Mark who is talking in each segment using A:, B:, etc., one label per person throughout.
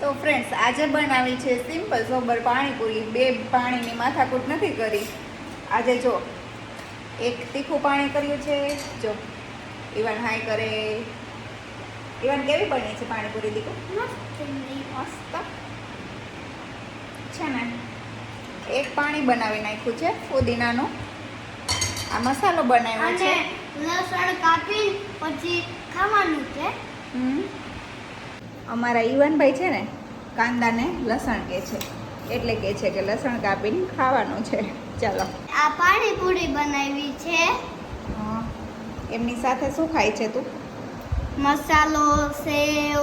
A: તો ફ્રેન્ડ્સ આજે બનાવી છે સિમ્પલ સોબર પાણીપુરી. બે પાણીની માથાકૂટ નથી કરી. આજે જો એક તીખું પાણી કર્યું છે. જો ઈવાન હાઈ કરે. ઈવાન કેવી બની છે પાણીપુરી દીકો? મસ્ત છે ને. એક પાણી બનાવી નાખ્યું છે ફુદીનાનું. આ મસાલો બનાવ્યો છે.
B: લસણ કાપી પછી ખાવાનું છે.
A: અમારા ઈવાનભાઈ છે ને કાંદાને લસણ કે છે, એટલે કે છે કે લસણ કાપીને ખાવાનું છે. ચાલો
B: આ પાણીપુરી બનાવી છે.
A: એમની સાથે શું ખાય છે તું?
B: મસાલો, સેવ,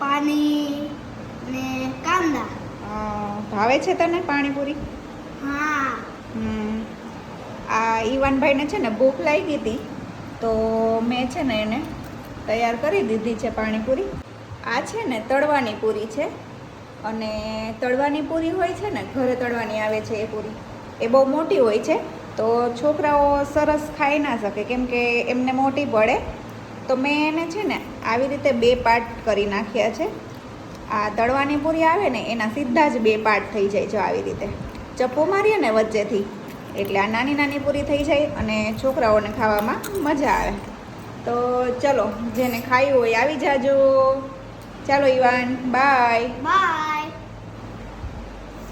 B: પાણી ને કાંદા.
A: ભાવે છે તને પાણીપુરી?
B: હા.
A: આ ઈવાનભાઈને છે ને ભૂખ લાગી હતી તો મેં છે ને એને તૈયાર કરી દીધી છે પાણીપુરી. આ છે ને તળવાની પૂરી છે, અને તળવાની પૂરી હોય છે ને, ઘરે તળવાની આવે છે એ પૂરી, એ બહુ મોટી હોય છે તો છોકરાઓ સરસ ખાઈ ના શકે, કેમ કે એમને મોટી પડે. તો મેં એને છે ને આવી રીતે બે પાર્ટ કરી નાખ્યા છે. આ તળવાની પૂરી આવે ને એના સીધા જ બે પાર્ટ થઈ જાય છે. આવી રીતે ચપ્પુ મારીએ ને વચ્ચેથી, એટલે આ નાની નાની પૂરી થઈ જાય અને છોકરાઓને ખાવામાં મજા આવે. તો ચલો, જેને ખાયું હોય આવી જાજો. ચાલો ઈવાન, બાય.
B: બાય.